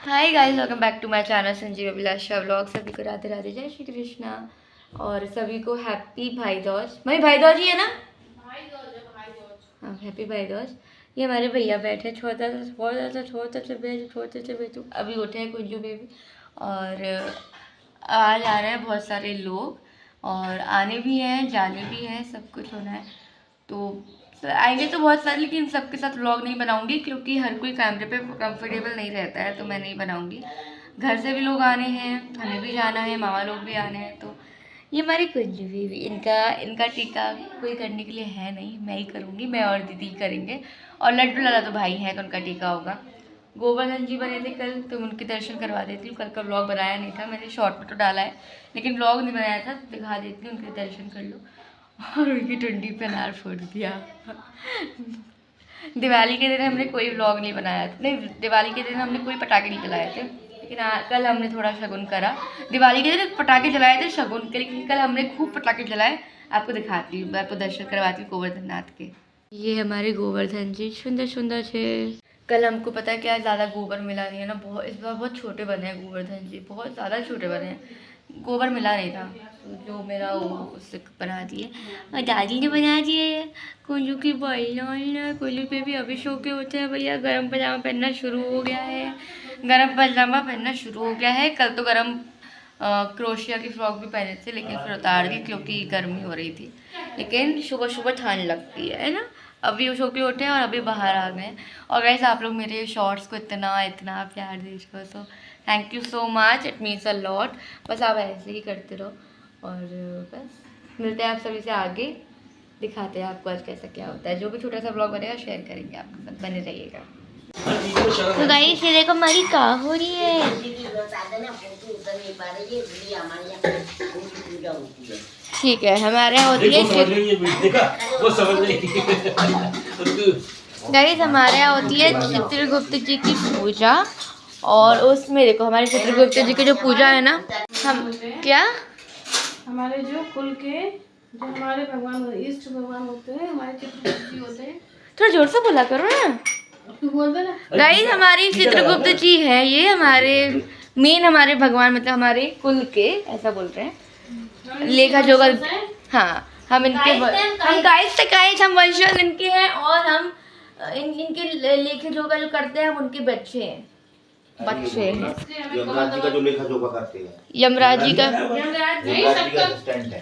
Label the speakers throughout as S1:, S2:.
S1: Hi guys, welcome back to my channel Sanjeev Abhilasha vlog. सभी को राधे राधे, जय श्री कृष्णा और सभी को हैप्पी भाई दूज। भाई भाई दूज ही है ना? भाई दूज। हाँ, हैप्पी भाई दूज। ये हमारे भैया बैठे, छोटा सा बेटू अभी उठे हैं, कुंजू बेबी। और आज आ रहे हैं बहुत सारे लोग और आने भी हैं, जाने भी हैं, सब कुछ होना है। तो आएंगे तो बहुत सारे, लेकिन सबके साथ व्लॉग नहीं बनाऊंगी क्योंकि हर कोई कैमरे पे कंफर्टेबल नहीं रहता है, तो मैं नहीं बनाऊंगी। घर से भी लोग आने हैं, हमें भी जाना है, मामा लोग भी आने हैं। तो ये हमारी कुंजू भी इनका टीका कोई करने के लिए है नहीं, मैं ही करूँगी, मैं और दीदी करेंगे। और लड्डू लाला तो भाई हैं तो उनका टीका होगा। गोवर्धन जी बने थे कल, तो उनके दर्शन करवा देती हूँ। कल का व्लॉग बनाया नहीं था, मैंने शॉर्ट में तो डाला है लेकिन व्लॉग नहीं बनाया था, दिखा देती हूँ, उनके दर्शन कर लो। और उनकी टुंडी पे अनार फोड़ दिया। दिवाली के दिन हमने कोई व्लॉग नहीं बनाया था, नहीं, दिवाली के दिन हमने कोई पटाखे नहीं जलाए थे, लेकिन कल हमने थोड़ा शगुन करा। दिवाली के दिन पटाखे जलाए थे शगुन के, लेकिन कल हमने खूब पटाखे जलाए। आपको दिखाती हूँ, आपको दर्शन करवाती हूँ गोवर्धन नाथ के। ये हमारे गोवर्धन जी सुंदर सुंदर थे। कल हमको पता है क्या, ज़्यादा गोबर मिला नहीं है ना, बहुत इस बार बहुत छोटे बने हैं गोवर्धन जी, बहुत ज़्यादा छोटे बने हैं, गोबर मिला नहीं था। जो मेरा वो उससे बना दिए और दादी ने बना दिए। कुल्लू की बॉल, कुल्लू पे भी अभी शो के होते हैं भैया। गरम पजामा पहनना शुरू हो गया है, गरम पजामा पहनना शुरू हो गया है। कल तो गरम क्रोशिया की फ्रॉक भी पहने थे, लेकिन फिर उतार दी क्योंकि गर्मी हो रही थी। लेकिन सुबह सुबह ठंड लगती है ना। अभी सो के उठे और अभी बाहर आ गए। और गाइस, आप लोग मेरे शॉर्ट्स को इतना इतना प्यार दीजिए, तो thank you so much, it means a lot. बस आप ऐसे ही करते रहो और बस मिलते हैं आप सभी से आगे, दिखाते हैं आपको आज कैसा क्या होता है। जो भी छोटा सा ब्लॉग बनेगा शेयर करेंगे आपके साथ, बने रहिएगा। तो गाइस, ये देखो हमारी का हो रही है। ठीक है, हमारे यहाँ होती है गाइस, हमारे यहाँ होती है चित्रगुप्त जी की पूजा। और उसमें देखो हमारे चित्रगुप्त जी की जो पूजा है ना, हम क्या
S2: हमारे जो कुल के जो हमारे भगवान इष्ट भगवान होते हैं, हमारे चित्रगुप्त जी होते हैं।
S1: थोड़ा जोर से बोला करो ना,
S2: बोल दे ना
S1: गाइस। हमारी चित्रगुप्त जी है, ये हमारे मेन हमारे भगवान, मतलब हमारे कुल के, ऐसा बोल रहे हैं, लेखा जोगा। हाँ, हम इनके हम गाइस हम वंशज इनके हैं। और हम इनके लेखा जोगा जो करते हैं, हम उनके बच्चे हैं, बच्चे हैं।
S3: यमराज जी का जो लेखा जोखा करते हैं,
S1: यमराज जी का
S3: असिस्टेंट है।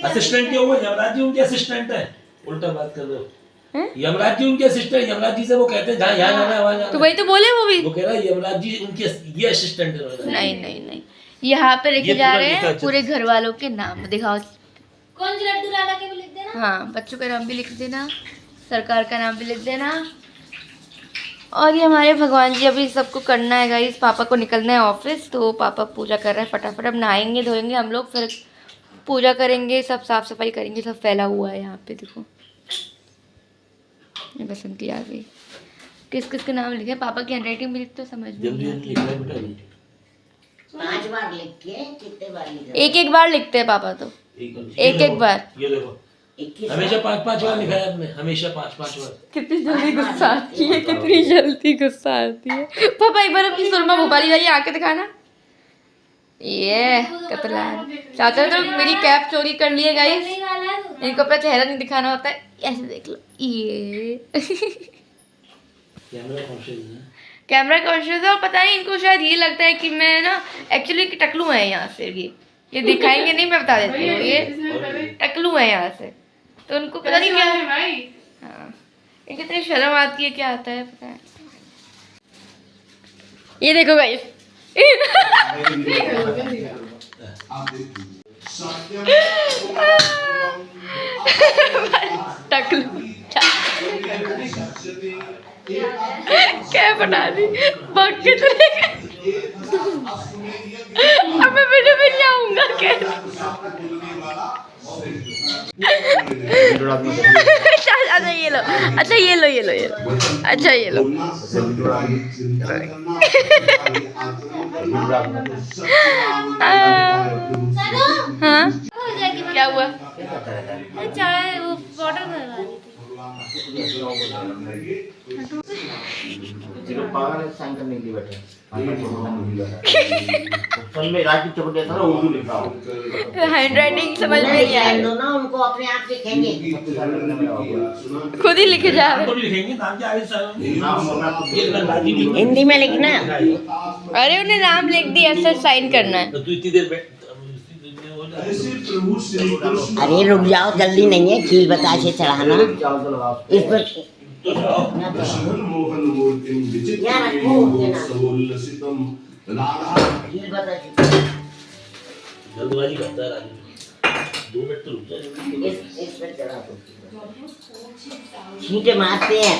S4: असिस्टेंट क्यों हुआ? यमराज जी उनके असिस्टेंट है। उल्टा बात कर रहे हो। यमराज जी उनके असिस्टेंट, यमराज जी से वो कहते हैं जहाँ यहाँ जाना है वहाँ जाना।
S1: तो वही तो बोले वो भी,
S4: वो कह रहा है यमराज जी उनके ये असिस्टेंट है।
S1: नहीं, यहाँ पे लिखे जा रहे हैं पूरे घर वालों के नाम। दिखाओ,
S2: कौन सी लड्डू लाला के भी लिख देना।
S1: हाँ, बच्चों का नाम भी लिख देना, सरकार का नाम भी लिख देना। और ये हमारे भगवान जी, अभी सबको करना है गाइस। पापा को निकलना है ऑफिस, तो पापा पूजा कर रहे हैं फटाफट। अब नहाएंगे धोएंगे हम लोग, फिर पूजा करेंगे, सब साफ सफाई करेंगे। सब फैला हुआ है यहाँ पे, देखो ये बसंती आ गई। किस किस के नाम लिखे, पापा की हैंडराइटिंग भी लिखते, समझ में नहीं आती।
S3: 5 बार लिख के कितने बार लिखा?
S1: एक बार लिखते हैं पापा तो, एक बार।
S4: ये देखो, हमेशा 5 बार लिखा है आपने, हमेशा 5 बार।
S1: कितनी जल्दी गुस्सा आती है, कितनी जल्दी गुस्सा आती है। पापा एक बार अपनी सुरमा भोपाली वाली आके दिखाना। ये कतला चाचा तो मेरी कैप चोरी कर लिए गाइस। इनको अपना चेहरा नहीं दिखाना होता है, ऐसे देख लो। ये कैमरा कॉन्शियस है, और पता नहीं इनको शायद ये लगता है कि मैं ना एक्चुअली टकलू है यहाँ से। ये दिखाएंगे नहीं, मैं बता देती हूँ, ये टकलू है यहाँ से, तो उनको पता नहीं क्या है भाई। हाँ, इनकी इतनी शर्म आती है, क्या आता है पता है। ये देखो गाइस, टकलू क्या बना दी बाकी तो अब मैं वीडियो में नहीं आऊंगा क्या। अच्छा ये लो, अच्छा ये लो, अच्छा ये लो। हाँ, क्या हुआ? चाय वो बॉटल
S3: सिर्फ पागल है, साइन करने के लिए बैठे हैं। सन में राजदीप चौक जैसा ना उर्दू लिखा हो।
S1: हैंडराइटिंग समझ में नहीं आ रही,
S3: दो ना उनको अपने आप लिखेंगे।
S1: खुद ही लिखे जा रहे
S4: तो भी लिखेंगे नाम के आगे
S3: हिंदी में लिखना।
S1: अरे उन्हें नाम लिख दिया, सर साइन करना है।
S4: तो तू इतनी देर बैठ
S3: अरे रुक जाओ, जल्दी नहीं है, खील बताशे चढ़ाना इस पर।
S4: जल्दबाजी करता है राजू, 2 मिनट तो रुक जा।
S3: इस पर चढ़ा दो, छींटे मारते हैं।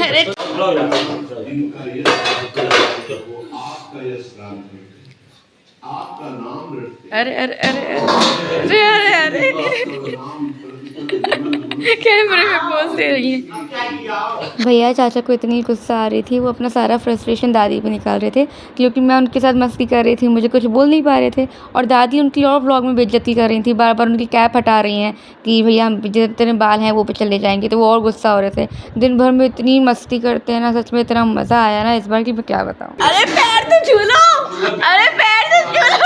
S1: अरे
S5: आपका नाम रटते
S1: अरे अरे अरे अरे अरे अरे कैमरे में पोज दे रही है। भैया चाचा को इतनी गुस्सा आ रही थी, वो अपना सारा फ्रस्ट्रेशन दादी पे निकाल रहे थे, क्योंकि मैं उनके साथ मस्ती कर रही थी, मुझे कुछ बोल नहीं पा रहे थे, और दादी उनकी और व्लॉग में बेइज्जती कर रही थी, बार बार उनकी कैप हटा रही हैं कि भैया जितने बाल हैं वो पे चले जाएंगे, तो वो और गुस्सा हो रहे थे। दिन भर में इतनी मस्ती करते हैं ना, सच में इतना मज़ा आया ना इस बार कि मैं क्या बताऊँ। अरे पैर तो छू लो, अरे पैर तो छू लो।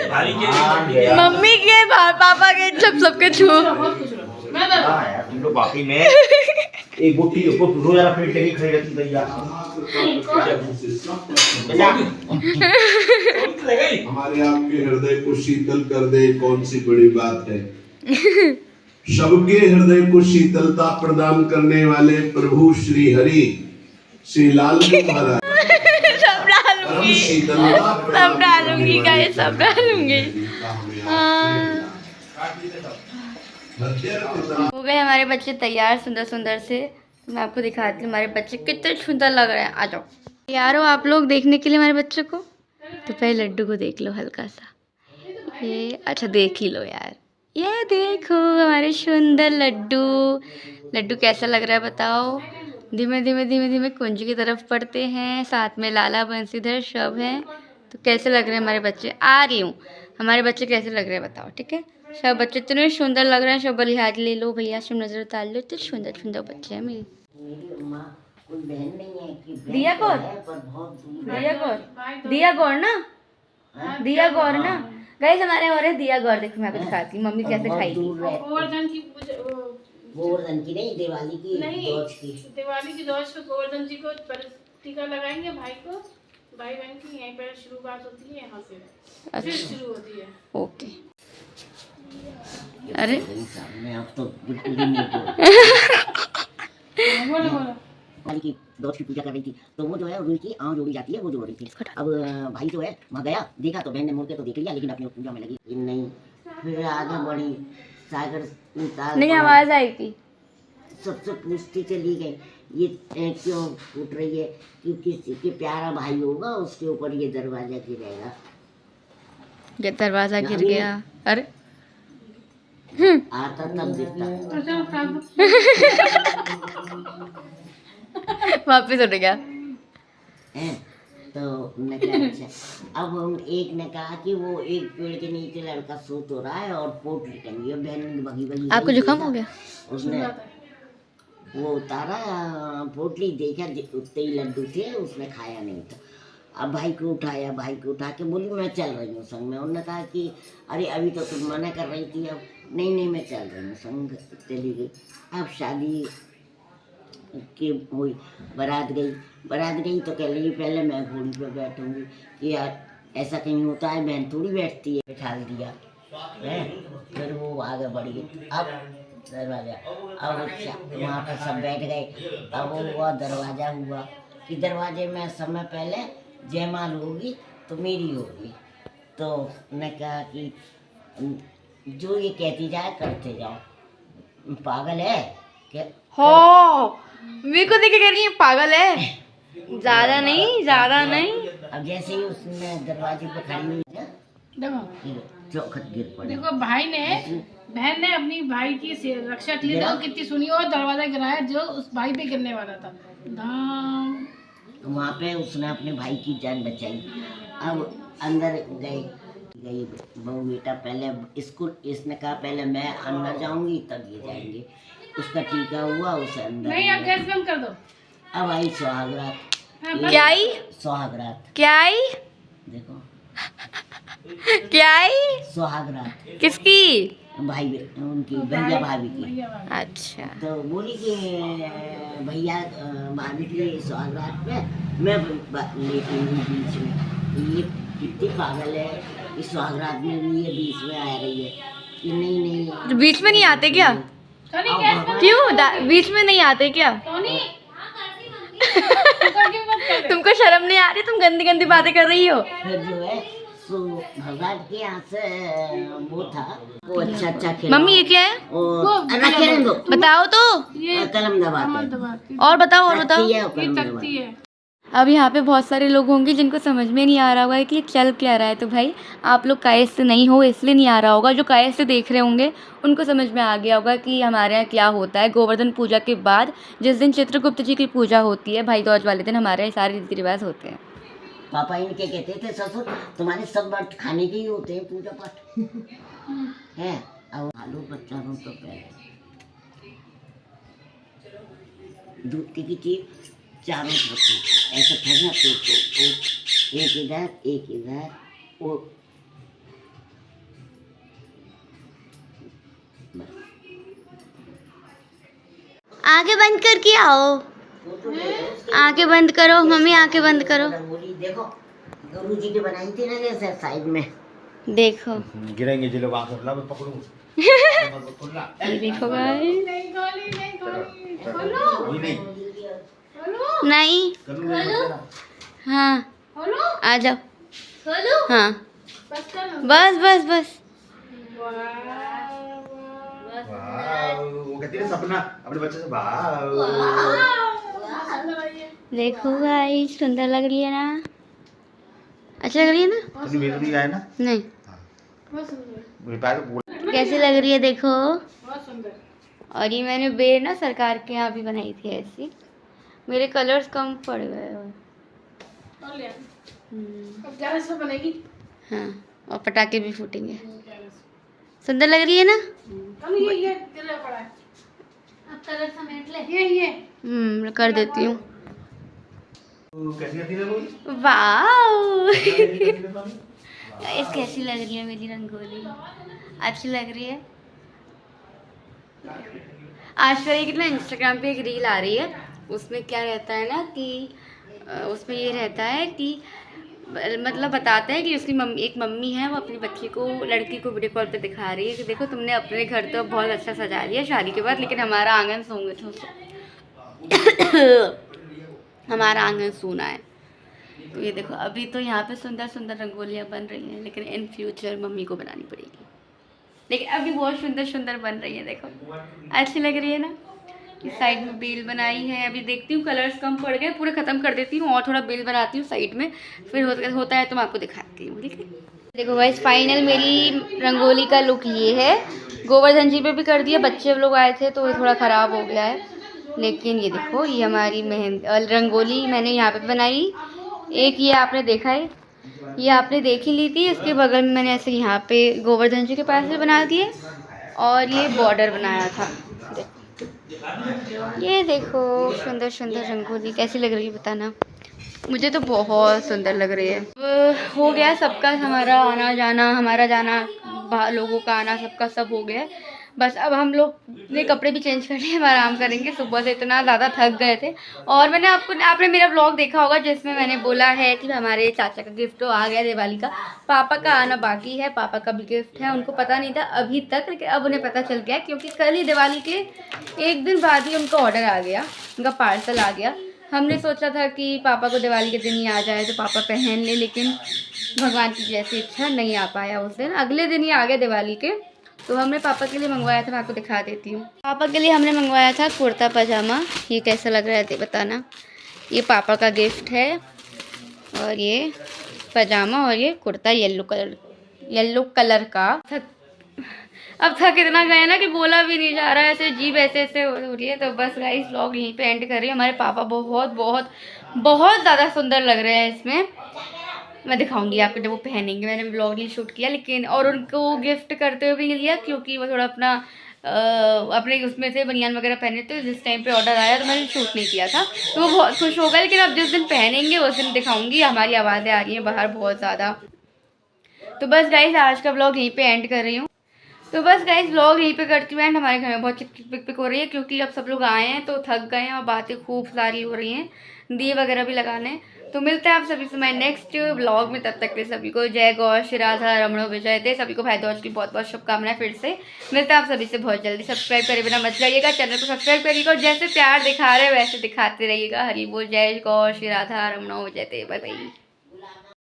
S4: भारी के
S1: मम्मी के पापा के सबके छू।
S3: यार तुम लोग बाकी में एक बुट्टी को रोजाना पेट लेके खड़ी रहती भैया।
S5: हमारे आपके हृदय को शीतल कर दे, कौन सी बड़ी बात है। सबके हृदय को शीतलता प्रदान करने वाले प्रभु श्री हरि श्री लाल महाराज
S1: सब डालूंगी, सब डालूंगी गाइस, सब डालूंगी। हो गए हमारे बच्चे तैयार सुंदर सुंदर से। मैं आपको दिखाती हूँ हमारे बच्चे कितने सुंदर लग रहे हैं। आ जाओ, तैयार हो आप लोग देखने के लिए हमारे बच्चों को? तो पहले लड्डू को देख लो हल्का सा, ये अच्छा देख ही लो यार, ये देखो हमारे सुंदर लड्डू। लड्डू कैसा लग रहा है बताओ? धीमे धीमे धीमे धीमे कुंज की तरफ पढ़ते हैं, साथ में लाला बंसीधर सब हैं। तो कैसे लग रहे हैं हमारे बच्चे? आ रही हूँ, हमारे बच्चे कैसे लग रहे हैं बताओ, ठीक है? सब बच्चे इतने सुंदर लग रहे हैं, सब लिहाज ले लो भैया, सब नजर उतार लो, इतने सुंदर सुंदर बच्चे हैं मेरे। दिया कौर, दिया कौर, दिया कौर ना, दिया कौर ना गाइस, हमारे हो रहे दिया गौर। देखो मैं आपको दिखाती हूँ मम्मी कैसे खाएगी।
S2: गोवर्धन की पूजा,
S3: गोवर्धन की नहीं, दिवाली की दोष की।
S2: दिवाली की दोष पे गोवर्धन जी को टीका लगाएंगे भाई को, भाई बहन की यहीं पर शुरुआत होती है, यहाँ से फिर शुरू होती है।
S1: ओके। अरे
S3: सामने आप तो बिल्कुल ही नहीं
S2: बोलो बोलो।
S3: भाई की दोष की पूजा कर रही थी, तो वो जो है उनकी आँख जोड़ी जाती है, वो जोड़ रही थी। अब भाई जो है वहाँ गया, देखा तो बहन ने मुड़ के तो देख लिया, लेकिन अपनी पूजा में लगी नहीं। फिर आगे बढ़ी, सागर
S1: नहीं आवाज आई थी,
S3: सबसे पूछती चली गई ये क्यों टूट रही है, क्योंकि किसी के प्यारा भाई होगा उसके ऊपर ये दरवाजा गिरेगा।
S1: ये दरवाजा गिर गया। अरे
S3: आता तब गिरता।
S1: वापिस उठ गया।
S3: तो उन्होंने कहा अच्छा। अब एक ने कहा कि वो एक पेड़ के नीचे लड़का सूत हो रहा है और पोटली टंगी है, बहन भगी भगी।
S1: आपको जुकाम हो गया?
S3: उसने वो उतारा पोटली, देखा उतने ही लड्डू थे, उसने खाया नहीं था। अब भाई को उठाया, भाई को उठा के बोली मैं चल रही हूँ संग में। उन्होंने कहा कि अरे अभी तो तुम मना कर रही थी। अब नहीं मैं चल रही हूँ संग, चली गई। अब शादी की हुई, बारात गई तो कह रही पहले मैं घोड़ी पे बैठूंगी कि यार ऐसा कहीं होता है, बहन थोड़ी बैठती है। बैठा दिया है, फिर वो आगे बढ़ गई। अब दरवाजा, अब वहाँ पर सब बैठ गए। अब वो हुआ दरवाजा हुआ कि दरवाजे में समय पहले जयमाल होगी तो मेरी होगी। तो मैं कहा कि जो ये कहती जाए करते जाओ, पागल है क्या?
S1: हो मेरे को देख के कह रही है पागल है, ज्यादा नहीं ज्यादा नहीं।
S3: अब जैसे ही उसने दरवाजे पे खड़ी हुई ना,
S2: देखो
S3: चौखट गिर पड़े।
S2: देखो भाई ने, बहन ने अपनी भाई की रक्षा के लिए देखो कितनी सुनी, और दरवाजा गिराया जो उस भाई पे गिरने वाला था। धाम
S3: वहाँ पे उसने अपने भाई की जान बचाई। अब अंदर गए, गई बहू बेटा पहले स्कूल, इसने कहा पहले मैं अंदर जाऊंगी तब ये जाएंगे। उसका टीका हुआ, उसे अंदर
S2: नहीं अब गैस बंद कर दो।
S3: अब आई सुहागरात।
S1: क्या आई?
S3: सुहागरात
S1: क्या आई?
S3: देखो,
S1: क्या आई?
S3: सुहागरात
S1: किसकी?
S3: भाई उनकी भैया भाभी की।
S2: भैया भाभी।
S1: अच्छा।
S3: तो बोली कि भैया भाभी की सुहागरात पे मैं लेटी हूँ बीच में। ये कितनी पागल है, इस सुहागरात में भी ये बीच में आ रही है कि नहीं
S1: तो बीच में नहीं आते क्या?
S2: सोनी गैस बंद।
S1: क्यों बीच में नहीं आते क्या?
S2: सोनी कुकर क्यों बंद कर रहे?
S1: तुमको शर्म नहीं आ रही? तुम गंदी गंदी बातें कर रही हो।
S3: फिर जो है सो भगवान के यहाँ से वो था, वो अच्छा खेला।
S1: मम्मी ये क्या है?
S3: रखे दो,
S1: बताओ तो।
S2: ये
S3: कलम दबाते
S2: दबाती
S1: और बताओ, और बताओ।
S3: है,
S2: ये
S3: कलम
S2: तकती
S3: दबाते
S2: है।
S1: अब यहाँ पे बहुत सारे लोग होंगे जिनको समझ में नहीं आ रहा होगा कि ये चल क्या रहा है। तो भाई आप लोग कायस्थ से नहीं हो इसलिए नहीं आ रहा होगा, जो कायस्थ से देख रहे होंगे उनको समझ में आ गया होगा कि हमारे यहाँ क्या होता है। गोवर्धन पूजा के बाद जिस दिन चित्रगुप्त जी की पूजा होती है, भाई दूज वाले दिन हमारे यहाँ सारे रीति रिवाज होते हैं।
S3: पापा इनके कहते थे ससुर तुम्हारे सब व्रत खाने के ही होते हैं, पूजा पाठ है। अब आलू बच्चा हूँ तो पहले दूध की चीज चारों तरफ ऐसे फैलना तो एक इधर वो
S1: आंखें बंद करके आओ, आंखें बंद करो मम्मी, आंखें बंद करो।
S3: रंगोली देखो गुरु जी ने बनाई थी ना जैसे साइड में।
S1: देखो
S6: गिरेंगे जो लोग आंखें मैं पकड़ूं।
S1: ये देखो भाई।
S2: नहीं गोली नहीं गोली खोलो
S6: वही नहीं
S2: खोलो
S1: नहीं, हाँ
S2: खोलो
S1: आ जाओ। हाँ
S2: बस कर लो।
S1: बस बस बस।
S6: वो कहती है सपना अपने बच्चे से वाह।
S1: देखो भाई सुंदर लग रही है ना? अच्छा लग रही है ना?
S6: तूने मेरे लिए आया ना?
S1: नहीं,
S2: बहुत सुंदर
S6: मेरे पैर को बोल
S1: कैसी लग रही है देखो।
S2: बहुत सुंदर।
S1: और ये मैंने बेर ना सरकार के यहाँ भी बनाई थी ऐसी। मेरे कलर्स कम पड़ गए
S2: और लिया अब 1100 बनेगी।
S1: हाँ, और पटाखे भी फूटेंगे। सुंदर लग रही है ना?
S2: अब ये गिरा पड़ा है। अब कलर समेट ले। ये
S1: कर देती हूँ।
S6: कैसी आती है वो?
S1: वाह इस कैसी लग रही है मेरी रंगोली? अच्छी लग रही है। आजकल एक ना इंस्टाग्राम पे एक रील आ रही है, उसमें क्या रहता है ना कि उसमें ये रहता है कि मतलब बताते हैं कि उसकी एक मम्मी है, वो अपनी बच्ची को लड़की को वीडियो कॉल पे दिखा रही है कि देखो तुमने अपने घर तो बहुत अच्छा सजा लिया शादी के बाद, लेकिन हमारा आंगन सूंगे हमारा आंगन सूना है। तो ये देखो अभी तो यहाँ पे सुंदर सुंदर रंगोलियाँ बन रही हैं, लेकिन इन फ्यूचर मम्मी को बनानी पड़ेगी। लेकिन अभी बहुत सुंदर सुंदर बन रही है। देखो अच्छी लग रही है ना? इस साइड में बेल बनाई है। अभी देखती हूँ कलर्स कम पड़ गए, पूरे ख़त्म कर देती हूँ और थोड़ा बेल बनाती हूँ साइड में, फिर होता है तो मैं आपको दिखाती हूँ। ठीक है, देखो गाइस फाइनल मेरी रंगोली का लुक ये है। गोवर्धन जी पे भी कर दिया, बच्चे लोग आए थे तो ये थोड़ा ख़राब हो गया है, लेकिन ये देखो ये हमारी रंगोली मैंने यहाँ पे बनाई। एक ये आपने देखा है, ये आपने देख ही ली थी। इसके बगल में मैंने ऐसे यहाँ पे गोवर्धन जी के पास भी बना दिए और ये बॉर्डर बनाया था। ये देखो सुंदर सुंदर रंगोली कैसी लग रही है बताना? मुझे तो बहुत सुंदर लग रही है। हो गया सबका, हमारा आना जाना, हमारा जाना, लोगों का आना, सबका सब हो गया। बस अब हम लोग ने कपड़े भी चेंज कर लिए, हम आराम करेंगे। सुबह से इतना ज़्यादा थक गए थे। और आपने मेरा व्लॉग देखा होगा जिसमें मैंने बोला है कि हमारे चाचा का गिफ्ट तो आ गया दिवाली का, पापा का आना बाकी है। पापा का भी गिफ्ट है, उनको पता नहीं था अभी तक, लेकिन अब उन्हें पता चल गया क्योंकि कल ही दिवाली के एक दिन बाद ही उनका ऑर्डर आ गया, उनका पार्सल आ गया। हमने सोचा था कि पापा को दिवाली के दिन ही आ जाए तो पापा पहन ले, लेकिन भगवान की जैसी इच्छा नहीं आ पाया उस दिन, अगले दिन ही आ गया दिवाली के। तो हमने पापा के लिए मंगवाया था, मैं आपको दिखा देती हूँ। पापा के लिए हमने मंगवाया था कुर्ता पजामा। ये कैसा लग रहा है बताना? ये पापा का गिफ्ट है, और ये पजामा और ये कुर्ता येलो कलर का। अब थक इतना गए ना कि बोला भी नहीं जा रहा है, ऐसे जीभ ऐसे हो रही है। तो बस गाइस व्लॉग यहीं पे एंड कर रही है। हमारे पापा बहुत बहुत बहुत ज़्यादा सुंदर लग रहे हैं इसमें। मैं दिखाऊंगी आपको जब वो पहनेंगे। मैंने व्लॉग नहीं शूट किया लेकिन, और उनको गिफ्ट करते हुए भी लिया क्योंकि वो थोड़ा अपना अपने उसमें से बनियान वगैरह पहने थे। जिस टाइम पे ऑर्डर आया तो मैंने शूट नहीं किया था, तो वो बहुत खुश होगा। लेकिन अब जिस दिन पहनेंगे उस दिन दिखाऊंगी। हमारी आवाज़ें आ रही हैं बाहर बहुत ज़्यादा। तो बस गाइस आज का व्लॉग यहीं पे एंड कर रही हूँ। तो बस गाइस व्लॉग यहीं पे करती हूँ एंड। हमारे घर में बहुत चिक पिक पिक हो रही है क्योंकि अब सब लोग आए हैं तो थक गए हैं और बातें खूब सारी हो रही हैं, दिए वगैरह भी लगाने हैं। तो मिलते हैं आप सभी से मैं नेक्स्ट व्लॉग में। तब तक के सभी को जय गौ श्री राधा रमणो विजय दे। सभी को भाई दूज की बहुत बहुत शुभकामनाएं। फिर से मिलते हैं आप सभी से बहुत जल्दी। सब्सक्राइब करे बिना मत जाइएगा, चैनल को सब्सक्राइब करिएगा और जैसे प्यार दिखा रहे हैं वैसे दिखाते रहिएगा। हरि बोल, जय गौ श्री राधा रमणो विजय दे। Bye bye.